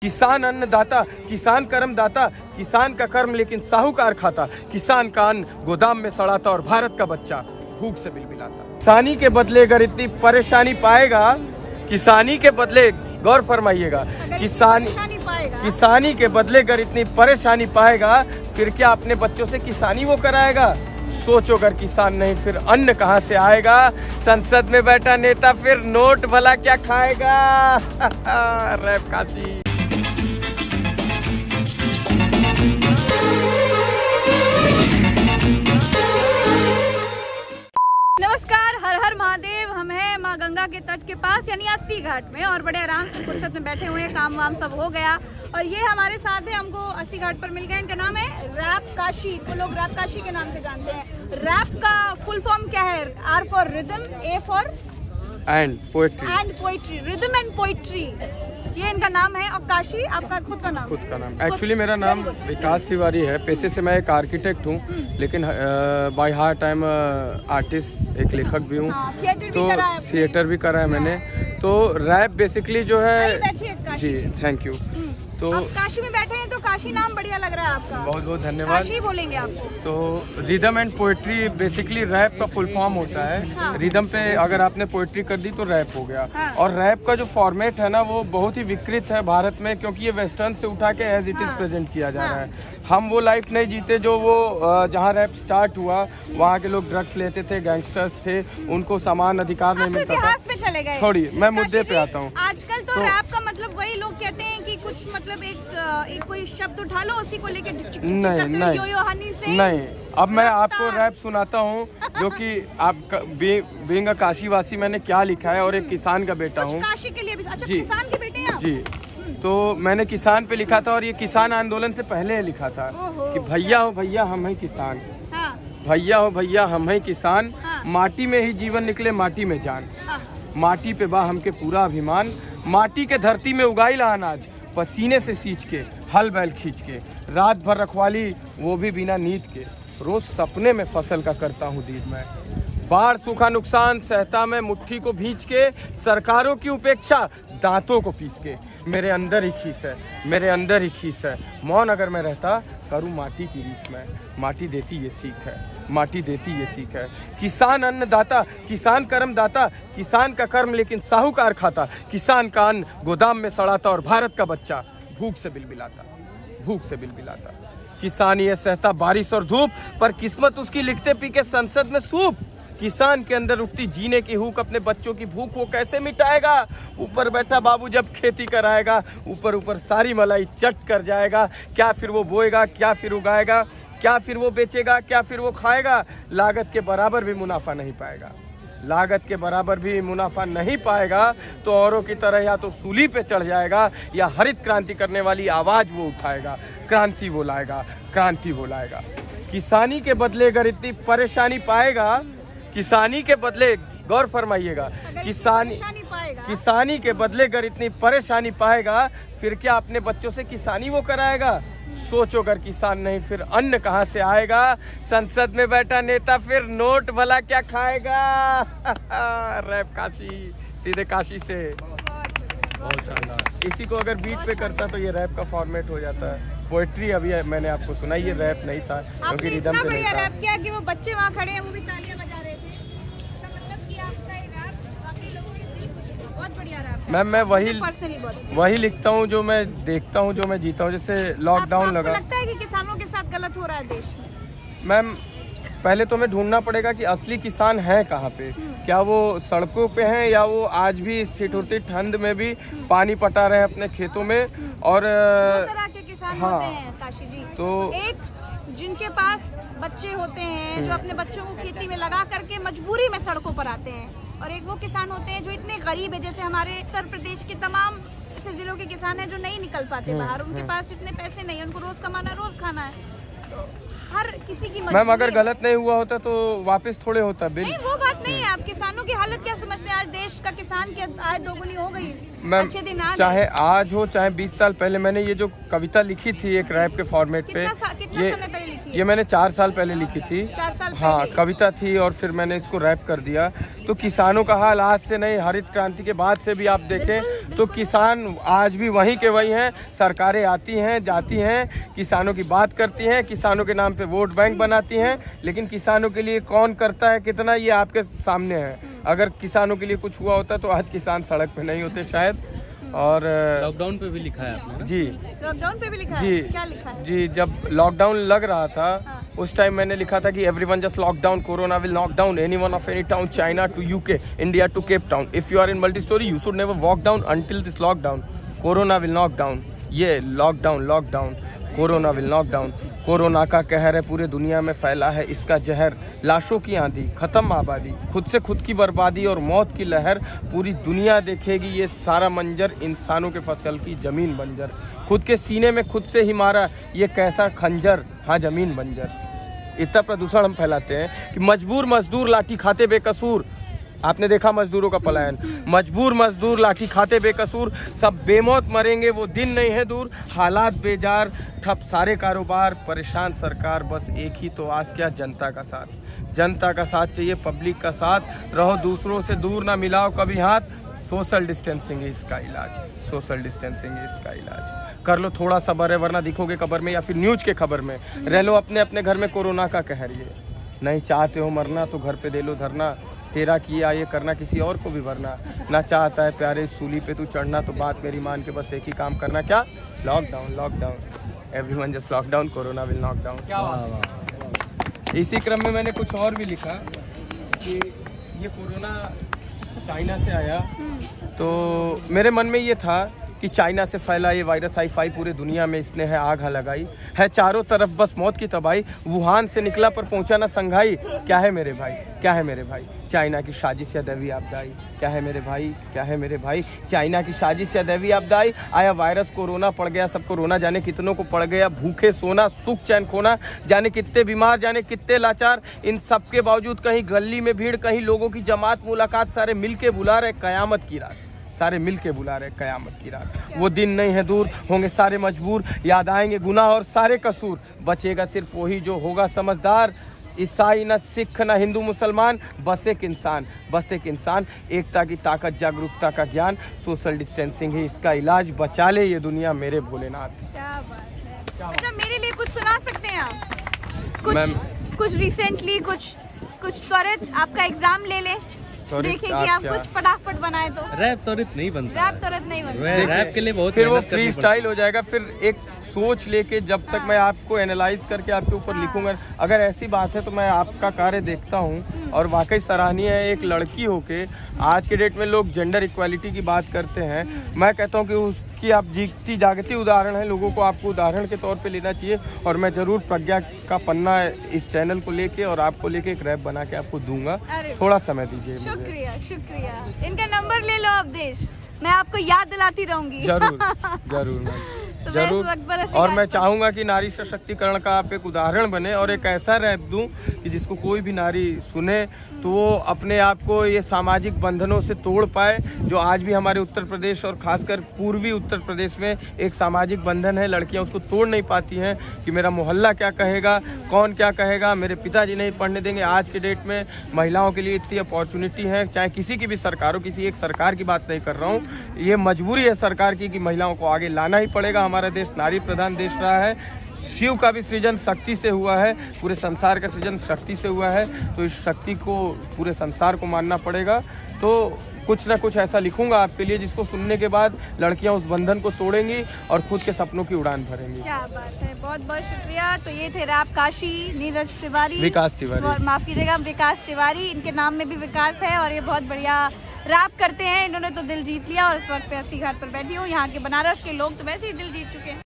किसान अन्नदाता, किसान कर्मदाता, किसान का कर्म लेकिन साहूकार खाता, किसान का अन्न गोदाम में सड़ाता और भारत का बच्चा भूख से बिलबिलाता। किसानी के बदले अगर इतनी परेशानी पाएगा, किसानी के बदले गौर फरमाइएगा, किसानी के बदले अगर इतनी परेशानी पाएगा, फिर क्या अपने बच्चों से किसानी वो कराएगा? सोचो, अगर किसान नहीं फिर अन्न कहाँ से आएगा? संसद में बैठा नेता फिर नोट भला क्या खाएगा? रैप काशी। नमस्कार, हर हर महादेव। हम हैं माँ गंगा के तट के पास यानी अस्सी घाट में और बड़े आराम से फुर्सत में बैठे हुए हैं। काम वाम सब हो गया और ये हमारे साथ है, हमको अस्सी घाट पर मिल गए। इनका नाम है रैप काशी, तो लोग रैप काशी के नाम से जानते हैं। रैप का फुल फॉर्म क्या है? R for rhythm, A for and poetry, rhythm and poetry, ये इनका नाम है। और काशी आपका खुद का नाम? खुद का नाम एक्चुअली मेरा नाम विकास तिवारी है। पेशे से मैं एक आर्किटेक्ट हूँ, लेकिन by heart I am artist, एक लेखक भी हूँ। थिएटर भी करा है मैंने। तो रैप बेसिकली जो है जी, थैंक यू। तो आप काशी में बैठे हैं तो काशी नाम बढ़िया लग रहा है आपका, बहुत बहुत धन्यवाद। काशी बोलेंगे आपको। तो rhythm and poetry basically rap का फुल फॉर्म होता है। हाँ। रिदम पे अगर आपने पोएट्री कर दी तो रैप हो गया। हाँ। और रैप का जो फॉर्मेट है ना वो बहुत ही विकृत है भारत में, क्योंकि ये वेस्टर्न से उठा के एज इट इज प्रेजेंट किया जा रहा है। हम वो लाइफ नहीं जीते जो वो जहाँ रैप स्टार्ट हुआ वहाँ के लोग ड्रग्स लेते थे, गैंगस्टर्स थे, उनको समान अधिकार नहीं मिलता था। चले गए। छोड़िए, मैं मुद्दे पे आता हूँ। आजकल तो रैप का मतलब वही लोग कहते हैं कि कुछ मतलब एक कोई शब्द उठा लो उसी को लेके नहीं। अब मैं आपको रैप सुनाता हूँ जो कि आप बीइंग अ काशीवासी मैंने क्या लिखा है, और एक किसान का बेटा हूँ। काशी के लिए भी अच्छा, किसान के बेटे हैं आप? जी। तो मैंने किसान पे लिखा था, और ये किसान आंदोलन से पहले लिखा था कि भैया हो भैया हम हैं किसान। हाँ। भैया हो भैया हम हैं किसान। हाँ। माटी में ही जीवन निकले माटी में जान। हाँ। माटी पे बा हमके पूरा अभिमान। माटी के धरती में उगाई ला अनाज, पसीने से सींच के, हल बैल खींच के, रात भर रखवाली वो भी बिना नींद के, रोज सपने में फसल का करता हूँ दीद मैं। बाढ़ सूखा नुकसान सहता मैं मुट्ठी को भींच के, सरकारों की उपेक्षा दांतों को पीस के। मेरे अंदर ही खीस है, मेरे अंदर ही खीस है, मौन अगर मैं रहता करूँ माटी की रीस में। माटी देती ये सीख है, माटी देती ये सीख है। किसान अन्नदाता, किसान कर्मदाता, किसान का कर्म लेकिन साहूकार खाता, किसान का अन्न गोदाम में सड़ाता और भारत का बच्चा भूख से बिलबिलाता, भूख से बिलबिलाता। किसान ये सहता बारिश और धूप, पर किस्मत उसकी लिखते पी के संसद में सूप। किसान के अंदर उठती जीने की भूख, अपने बच्चों की भूख वो कैसे मिटाएगा? ऊपर बैठा बाबू जब खेती कराएगा, ऊपर ऊपर सारी मलाई चट कर जाएगा। क्या फिर वो बोएगा, क्या फिर उगाएगा, क्या फिर वो बेचेगा, क्या फिर वो खाएगा? लागत के बराबर भी मुनाफा नहीं पाएगा, लागत के बराबर भी मुनाफा नहीं पाएगा तो औरों की तरह या तो सूली पे चढ़ जाएगा या हरित क्रांति करने वाली आवाज़ वो उठाएगा। क्रांति वो लाएगा, क्रांति वो लाएगा। किसानी के बदले अगर इतनी परेशानी पाएगा, किसानी के बदले गौर फरमाइएगा, किसानी के बदले अगर इतनी परेशानी पाएगा, फिर क्या अपने बच्चों से किसानी वो कराएगा? सोचो, अगर किसान नहीं फिर अन्न कहाँ से आएगा? संसद में बैठा नेता फिर नोट भला क्या खाएगा? रैप काशी, सीधे काशी से। इसी को अगर बीट पे करता तो ये रैप का फॉर्मेट हो जाता है। पोएट्री अभी मैंने आपको सुनाई, ये रैप नहीं था क्योंकि रिदम पे नहीं था। रैप किया कि वो बच्चे वहाँ खड़े हैं वो भी तालियां बजा रहे थे। इसका मतलब कि आपका ये रैप बाकी लोगों के दिल को बहुत बढ़िया रैप है। मैम मैं वही लिखता हूँ जो मैं देखता हूँ, जो मैं जीता हूँ। जैसे लॉकडाउन लगा, लगता है कि किसानों के साथ गलत हो रहा है देश में? मैम पहले तो हमें ढूंढना पड़ेगा कि असली किसान है कहाँ पे। क्या वो सड़कों पे हैं या वो आज भी इस ठिठुरती ठंड में भी पानी पटा रहे हैं अपने खेतों में? और दो तरह के किसान होते हैं काशी जी। तो एक जिनके पास बच्चे होते हैं जो अपने बच्चों को खेती में लगा करके मजबूरी में सड़कों पर आते हैं, और एक वो किसान होते हैं जो इतने गरीब है, जैसे हमारे उत्तर प्रदेश के तमाम जिलों के किसान हैं जो नहीं निकल पाते बाहर, उनके पास इतने पैसे नहीं है, उनको रोज कमाना रोज खाना है। तो हर किसी की मैम अगर गलत नहीं हुआ होता तो वापस थोड़े होता बिल। नहीं, वो बात नहीं है। आप किसानों की हालत क्या समझते हैं? आज देश का किसान की आय दोगुनी हो गई। मैम अच्छे दिन चाहे आज हो चाहे 20 साल पहले, मैंने ये जो कविता लिखी थी एक रैप के फॉर्मेट पे, कितना समय पहले लिखी है? ये मैंने 4 साल पहले लिखी थी। 4 साल हाँ, पहले? कविता थी और फिर मैंने इसको रैप कर दिया। तो किसानों का हाल आज से नहीं, हरित क्रांति के बाद से भी आप देखें तो किसान आज भी वहीं के वही हैं। सरकारें आती हैं जाती हैं, किसानों की बात करती हैं, किसानों के नाम पे वोट बैंक बनाती हैं, लेकिन किसानों के लिए कौन करता है कितना, ये आपके सामने है। अगर किसानों के लिए कुछ हुआ होता तो आज किसान सड़क पे नहीं होते शायद। और लॉकडाउन पे भी लिखा है आपने ना? जी, लॉकडाउन पे भी लिखा जी, है? क्या लिखा है? जी, जब लॉकडाउन लग रहा था उस टाइम मैंने लिखा था कि everyone just lockdown, corona will knock down anyone of any town, China to UK, India to Cape Town, if you are in multi storey you should never walk down until this lockdown, corona will knock down. ये lockdown, corona will knock down. Corona का कहर है, पूरे दुनिया में फैला है इसका जहर, लाशों की आंधी, खत्म आबादी, खुद से खुद की बर्बादी और मौत की लहर, पूरी दुनिया देखेगी ये सारा मंजर, इंसानों के फसल की जमीन बंजर, खुद के सीने में खुद से ही मारा ये कैसा खंजर, हाँ जमीन बंजर। इतना प्रदूषण हम फैलाते हैं कि मजबूर मजदूर लाठी खाते बेकसूर, आपने देखा मजदूरों का पलायन, मजबूर मजदूर लाठी खाते बेकसूर, सब बेमौत मरेंगे वो दिन नहीं है दूर, हालात बेजार, ठप सारे कारोबार, परेशान सरकार, बस एक ही तो आस क्या, जनता का साथ। जनता का साथ चाहिए, पब्लिक का साथ, रहो दूसरों से दूर ना मिलाओ कभी हाथ, सोशल डिस्टेंसिंग है इसका इलाज, सोशल डिस्टेंसिंग है इसका इलाज। कर लो थोड़ा सब्र है वरना दिखोगे कब्र में, या फिर न्यूज के खबर में, रह लो अपने अपने घर में, कोरोना का कहर ये। नहीं चाहते हो मरना तो घर पे दे लो धरना, तेरा किया ये करना किसी और को भी वरना, ना चाहता है प्यारे सूली पे तू चढ़ना तो बात मेरी मान के बस एक ही काम करना, क्या, lockdown, everyone just lockdown, corona will knock down. इसी क्रम में मैंने कुछ और भी लिखा कि ये कोरोना चाइना से आया, तो मेरे मन में ये था कि चाइना से फैला ये वायरस हाई-फाई पूरे दुनिया में इसने है आग लगाई है, चारों तरफ बस मौत की तबाही, वुहान से निकला पर पहुंचा ना संघाई, क्या है मेरे भाई, क्या है मेरे भाई, चाइना की साजिश या दैवी आपदाई, क्या है मेरे भाई, क्या है मेरे भाई, चाइना की साजिश या दैवी आपदाई, आया वायरस कोरोना, पड़ गया सबको रोना, जाने कितनों को पड़ गया भूखे सोना, सुख चैन खोना, जाने कितने बीमार, जाने कितने लाचार, इन सब के बावजूद कहीं गली में भीड़, कहीं लोगों की जमात मुलाकात, सारे मिल के बुला रहे कयामत की रात, सारे मिल के बुला रहे कयामत की रात। वो दिन नहीं है दूर, होंगे सारे मजबूर, याद आएंगे गुनाह और सारे कसूर, बचेगा सिर्फ वही जो होगा समझदार, ईसाई न सिख न हिंदू मुसलमान, बस एक इंसान, एकता की ताकत, जागरूकता का ज्ञान, सोशल डिस्टेंसिंग है इसका इलाज, बचा ले ये दुनिया मेरे भोलेनाथ। क्या बात है। अच्छा मेरे लिए कुछ सुना सकते हैं आप? कुछ रिसेंटली, कुछ त्वरित आपका एग्जाम ले ले, देखें कि आप कुछ फटाफट बनाए तो। रैप त्वरित नहीं बनता, रैप के लिए बहुत फिर वो फ्री स्टाइल हो जाएगा, फिर एक सोच लेके जब तक मैं आपको एनालाइज करके आपके ऊपर लिखूंगा, अगर ऐसी बात है तो मैं आपका कार्य देखता हूँ और वाकई सराहनीय है। एक लड़की होके आज के डेट में लोग जेंडर इक्वालिटी की बात करते हैं, मैं कहता हूँ कि उसकी आप जीती जागती उदाहरण है, लोगों को आपको उदाहरण के तौर पे लेना चाहिए। और मैं ज़रूर प्रज्ञा का पन्ना इस चैनल को लेके और आपको लेके एक रैप बना के आपको दूंगा, थोड़ा समय दीजिए। शुक्रिया, इनका नंबर ले लो अवधेश, मैं आपको याद दिलाती रहूंगी। जरूर तो जरूर। और मैं चाहूँगा कि नारी सशक्तिकरण का आप एक उदाहरण बने और एक ऐसा रैप दूं कि जिसको कोई भी नारी सुने तो वो अपने आप को ये सामाजिक बंधनों से तोड़ पाए, जो आज भी हमारे उत्तर प्रदेश और खासकर पूर्वी उत्तर प्रदेश में एक सामाजिक बंधन है, लड़कियां उसको तोड़ नहीं पाती हैं कि मेरा मोहल्ला क्या कहेगा, कौन क्या कहेगा, मेरे पिताजी नहीं पढ़ने देंगे। आज के डेट में महिलाओं के लिए इतनी अपॉर्चुनिटी है, चाहे किसी की भी सरकार हो, किसी एक सरकार की बात नहीं कर रहा हूँ, ये मजबूरी है सरकार की कि महिलाओं को आगे लाना ही पड़ेगा। हमारा देश नारी प्रधान देश रहा है, शिव का भी सृजन शक्ति से हुआ है, पूरे संसार का सृजन शक्ति से हुआ है, तो इस शक्ति को पूरे संसार को मानना पड़ेगा। तो कुछ ना कुछ ऐसा लिखूंगा आपके लिए जिसको सुनने के बाद लड़कियां उस बंधन को तोड़ेंगी और खुद के सपनों की उड़ान भरेंगी। क्या बात है, बहुत बहुत शुक्रिया। तो ये थे रैप काशी, नीरज तिवारी, विकास तिवारी, माफ कीजिएगा विकास तिवारी, इनके नाम में भी विकास है और ये बहुत बढ़िया रैप करते हैं। इन्होंने तो दिल जीत लिया और इस वक्त मैं अस्सी घाट पर बैठी हूँ। यहाँ के बनारस के लोग तो वैसे ही दिल जीत चुके हैं।